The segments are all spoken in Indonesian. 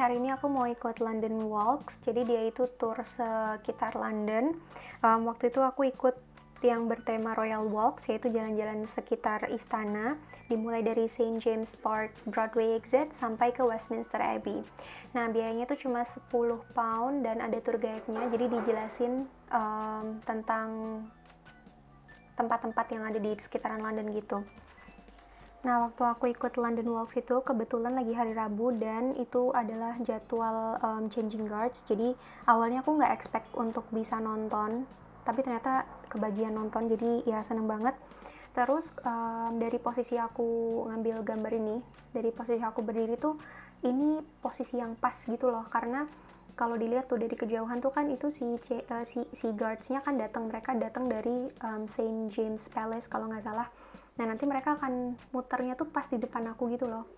hari ini aku mau ikut London Walks, jadi dia itu tour sekitar London. Waktu itu aku ikut yang bertema Royal Walks, yaitu jalan-jalan sekitar istana, dimulai dari St. James Park, Broadway exit, sampai ke Westminster Abbey. Nah, biayanya tuh cuma 10 pound dan ada tour guide-nya, jadi dijelasin tentang tempat-tempat yang ada di sekitaran London gitu. Nah, waktu aku ikut London Walks itu kebetulan lagi hari Rabu dan itu adalah jadwal changing guards. Jadi awalnya aku nggak expect untuk bisa nonton, tapi ternyata kebagian nonton, jadi ya seneng banget. Terus dari posisi aku ngambil gambar ini, dari posisi aku berdiri tuh, ini posisi yang pas gitu loh, karena kalau dilihat tuh dari kejauhan tuh kan itu si guardsnya kan mereka datang dari St. James Palace kalau nggak salah. Nah, nanti mereka akan muternya tuh pas di depan aku gitu loh.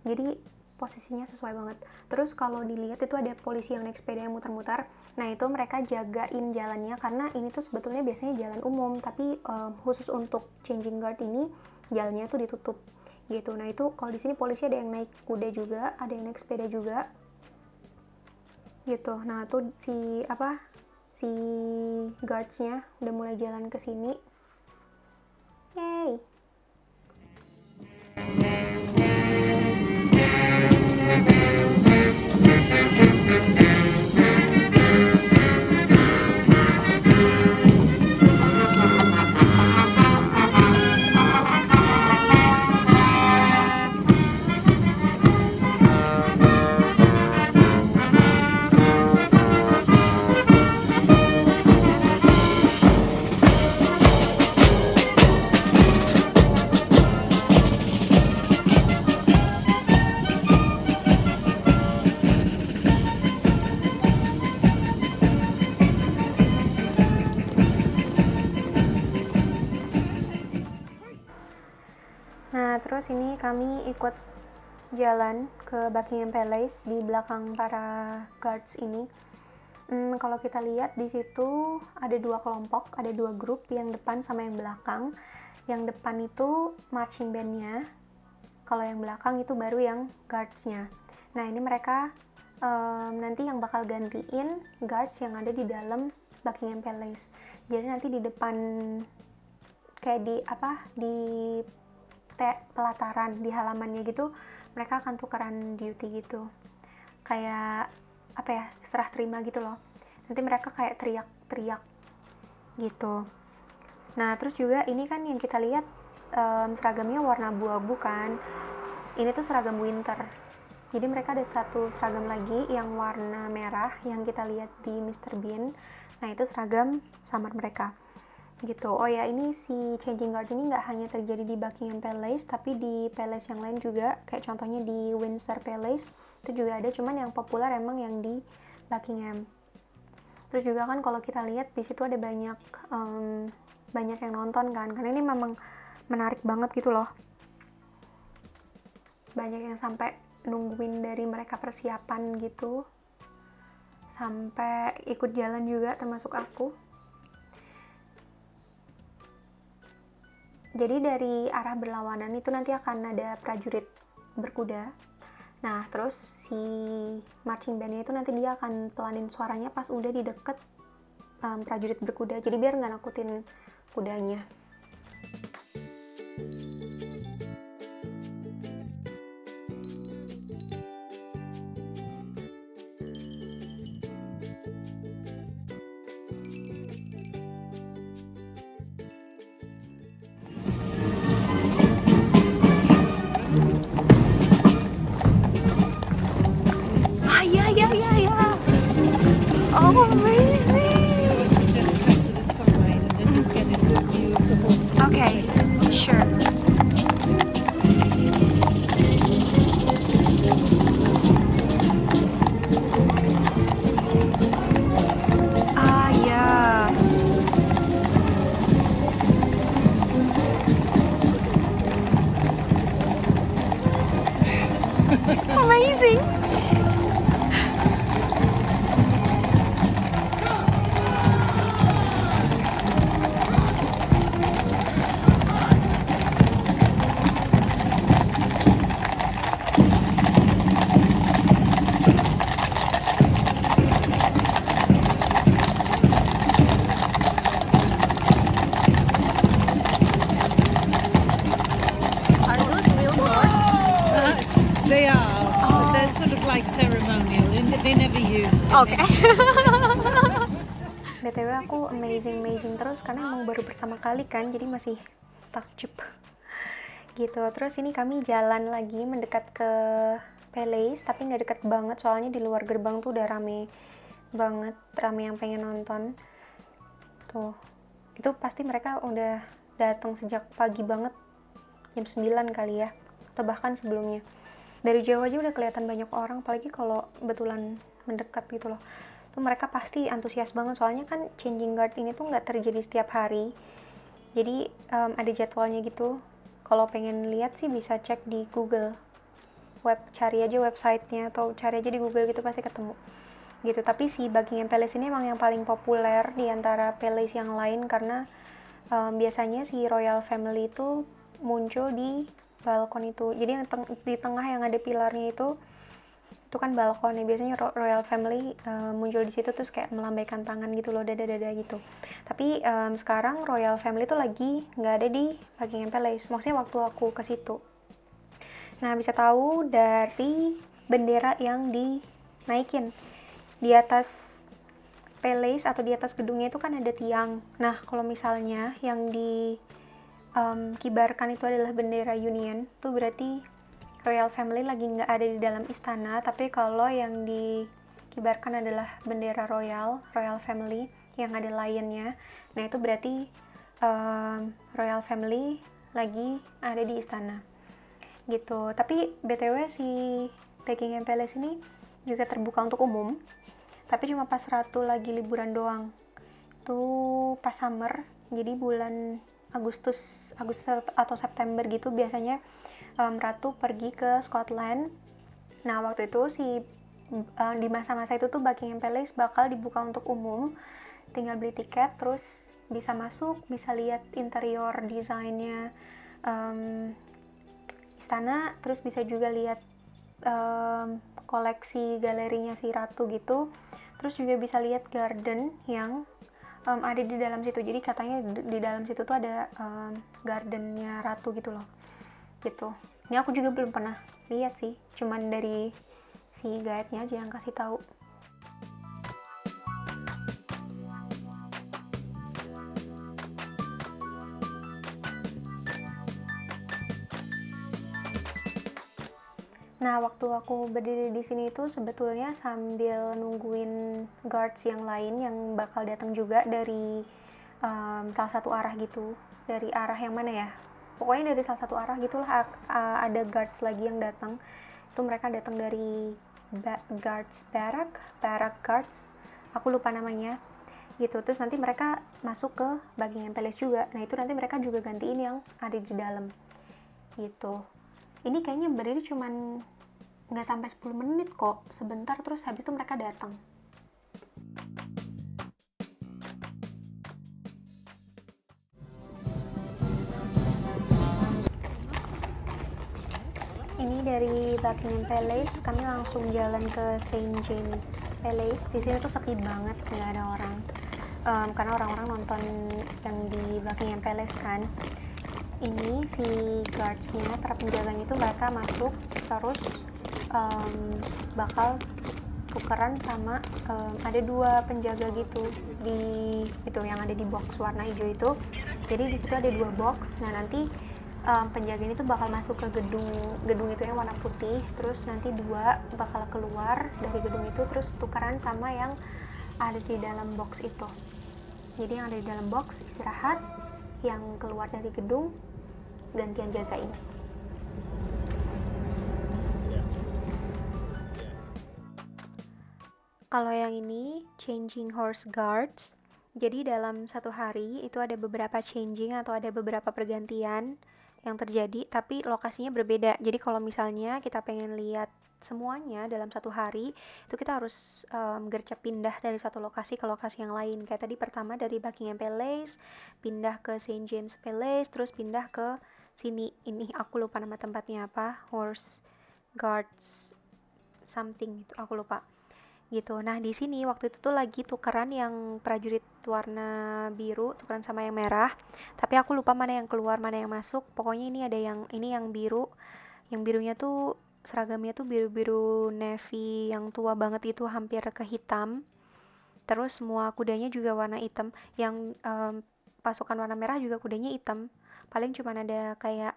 Jadi posisinya sesuai banget. Terus kalau dilihat itu ada polisi yang naik sepeda yang muter-muter. Nah, itu mereka jagain jalannya karena ini tuh sebetulnya biasanya jalan umum, tapi khusus untuk changing guard ini jalannya tuh ditutup gitu. Nah, itu kalau di sini polisi ada yang naik kuda juga, ada yang naik sepeda juga. Gitu. Nah, tuh si guardsnya udah mulai jalan ke sini. Yay! Nah, terus ini kami ikut jalan ke Buckingham Palace di belakang para guards ini. Kalau kita lihat di situ ada dua kelompok, ada dua grup, yang depan sama yang belakang. Yang depan itu marching band-nya, kalau yang belakang itu baru yang guards-nya. Nah, ini mereka nanti yang bakal gantiin guards yang ada di dalam Buckingham Palace. Jadi nanti di depan kayak di pelataran, di halamannya gitu, mereka akan tukeran duty gitu, kayak serah terima gitu loh. Nanti mereka kayak teriak-teriak gitu. Nah, terus juga ini kan yang kita lihat seragamnya warna abu-abu kan, ini tuh seragam winter. Jadi mereka ada satu seragam lagi yang warna merah yang kita lihat di Mr. Bean. Nah, itu seragam summer mereka gitu. Oh ya, ini si changing guard ini nggak hanya terjadi di Buckingham Palace, tapi di palace yang lain juga, kayak contohnya di Windsor Palace itu juga ada, cuman yang populer emang yang di Buckingham. Terus juga kan kalau kita lihat di situ ada banyak yang nonton kan, karena ini memang menarik banget gitu loh. Banyak yang sampai nungguin dari mereka persiapan gitu, sampai ikut jalan juga, termasuk aku. Jadi dari arah berlawanan itu nanti akan ada prajurit berkuda. Nah, terus si marching band-nya itu nanti dia akan pelanin suaranya pas udah di deket prajurit berkuda. Jadi biar nggak nakutin kudanya. Oh, amazing! Just come to the side and then you get a good view of the whole. Okay, sure. Ah, yeah. Amazing! like ceremonial. They never use. Oke. BTW aku amazing terus karena emang baru pertama kali kan, jadi masih takjub gitu. Terus ini kami jalan lagi mendekat ke Palace, tapi nggak deket banget soalnya di luar gerbang tuh udah rame banget, rame yang pengen nonton tuh. Itu pasti mereka udah datang sejak pagi banget, jam 9 kali ya, atau bahkan sebelumnya. Dari jauh aja udah kelihatan banyak orang, apalagi kalau betulan mendekat gitu loh. Tuh mereka pasti antusias banget, soalnya kan changing guard ini tuh nggak terjadi setiap hari. Jadi ada jadwalnya gitu. Kalau pengen lihat sih bisa cek di Google. Cari aja websitenya atau cari aja di Google gitu, pasti ketemu. Gitu. Tapi si Buckingham Palace ini emang yang paling populer di antara palace yang lain karena biasanya si royal family itu muncul di balkon itu. Jadi yang di tengah yang ada pilarnya itu kan balkon ya. Biasanya royal family muncul di situ terus kayak melambaikan tangan gitu loh, dada gitu. Tapi sekarang royal family itu lagi nggak ada di Buckingham Palace. Maksudnya waktu aku ke situ. Nah, bisa tahu dari bendera yang dinaikin di atas Palace atau di atas gedungnya itu kan ada tiang. Nah, kalau misalnya yang kibarkan itu adalah bendera Union, tuh berarti royal family lagi nggak ada di dalam istana. Tapi kalau yang dikibarkan adalah bendera royal family yang ada lionnya, nah itu berarti royal family lagi ada di istana gitu. Tapi BTW si Buckingham Palace ini juga terbuka untuk umum, tapi cuma pas ratu lagi liburan doang. Itu pas summer, jadi bulan Agustus atau September gitu biasanya ratu pergi ke Scotland. Nah, waktu itu di masa-masa itu tuh Buckingham Palace bakal dibuka untuk umum. Tinggal beli tiket terus bisa masuk, bisa lihat interior desainnya istana, terus bisa juga lihat koleksi galerinya si ratu gitu. Terus juga bisa lihat garden yang ada di dalam situ. Jadi katanya di dalam situ tuh ada gardennya ratu gitu loh. Gitu. Ini aku juga belum pernah lihat sih, cuman dari si guide-nya aja yang kasih tahu. Nah, waktu aku berdiri di sini itu sebetulnya sambil nungguin guards yang lain yang bakal datang juga dari salah satu arah gitu. Dari arah yang mana ya? Pokoknya dari salah satu arah gitulah ada guards lagi yang datang. Itu mereka datang dari barrack guards. Aku lupa namanya. Gitu. Terus nanti mereka masuk ke Buckingham Palace juga. Nah, itu nanti mereka juga gantiin yang ada di dalam. Gitu. Ini kayaknya berdiri cuman nggak sampai 10 menit kok, sebentar terus habis itu mereka datang. Ini dari Buckingham Palace, kami langsung jalan ke St. James Palace. Di sini tuh sepi banget, nggak ada orang, karena orang-orang nonton yang di Buckingham Palace kan. Ini si guardsnya, para penjaganya itu mereka masuk terus bakal tukeran sama ada 2 penjaga gitu di itu yang ada di box warna hijau itu. Jadi di situ ada 2 box. Nah, nanti penjaga ini tuh bakal masuk ke gedung itu yang warna putih, terus nanti 2 bakal keluar dari gedung itu terus tukeran sama yang ada di dalam box itu. Jadi yang ada di dalam box istirahat, yang keluar dari gedung gantian jagain. Kalau yang ini changing horse guards, jadi dalam satu hari itu ada beberapa changing atau ada beberapa pergantian yang terjadi, tapi lokasinya berbeda. Jadi kalau misalnya kita pengen lihat semuanya dalam satu hari, itu kita harus gercep pindah dari satu lokasi ke lokasi yang lain. Kayak tadi pertama dari Buckingham Palace, pindah ke St. James Palace, terus pindah ke sini. Ini aku lupa nama tempatnya apa, horse guards something itu aku lupa. Gitu. Nah, di sini waktu itu tuh lagi tukeran yang prajurit warna biru tukeran sama yang merah, tapi aku lupa mana yang keluar mana yang masuk. Pokoknya ini ada yang biru, yang birunya tuh seragamnya tuh biru-biru navy yang tua banget itu, hampir ke hitam. Terus semua kudanya juga warna hitam. Yang pasukan warna merah juga kudanya hitam. Paling cuman ada kayak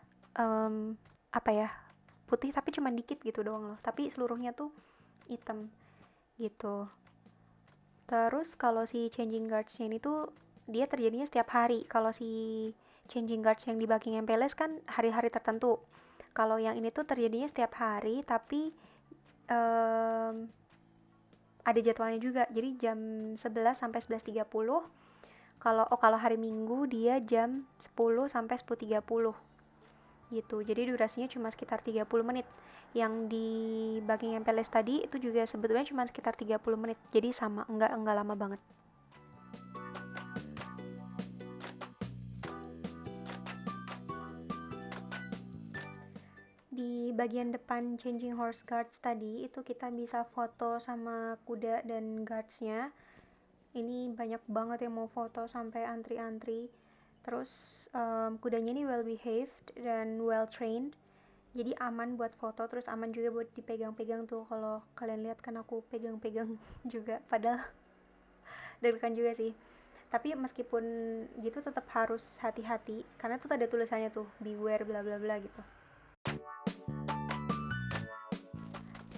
apa ya, putih tapi cuman dikit gitu doang loh. Tapi seluruhnya tuh hitam gitu. Terus kalau si changing guards-nya ini tuh dia terjadinya setiap hari. Kalau si changing guards yang di Buckingham Palace kan hari-hari tertentu. Kalau yang ini tuh terjadinya setiap hari, tapi ada jadwalnya juga. Jadi jam 11 sampai 11.30. Kalau hari Minggu dia jam 10 sampai 10.30 gitu. Jadi durasinya cuma sekitar 30 menit. Yang di Buckingham Palace tadi itu juga sebetulnya cuma sekitar 30 menit. Jadi sama, enggak lama banget. Di bagian depan changing horse guards tadi itu kita bisa foto sama kuda dan guardsnya. Ini banyak banget yang mau foto sampai antri-antri. Terus kudanya ini well behaved dan well trained, jadi aman buat foto, terus aman juga buat dipegang-pegang tuh. Kalau kalian lihat kan aku pegang-pegang juga, padahal deg-degan juga sih. Tapi meskipun gitu tetap harus hati-hati karena tuh ada tulisannya tuh beware bla bla bla gitu.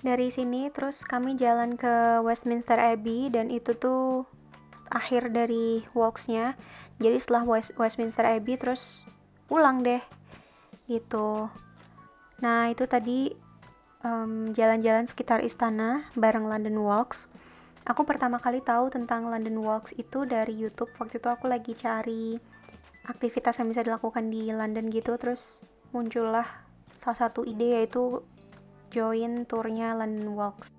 Dari sini terus kami jalan ke Westminster Abbey dan itu tuh akhir dari walks-nya. Jadi setelah Westminster Abbey terus pulang deh gitu. Nah itu tadi jalan-jalan sekitar istana bareng London Walks. Aku pertama kali tahu tentang London Walks itu dari YouTube. Waktu itu aku lagi cari aktivitas yang bisa dilakukan di London gitu, terus muncullah salah satu ide, yaitu join turnya London Walks.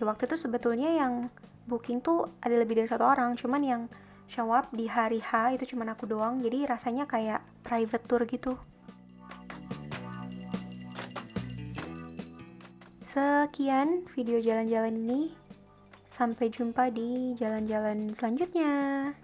Waktu itu sebetulnya yang booking tuh ada lebih dari 1 orang, cuman yang show up di hari H itu cuman aku doang, jadi rasanya kayak private tour gitu. Sekian video jalan-jalan ini. Sampai jumpa di jalan-jalan selanjutnya.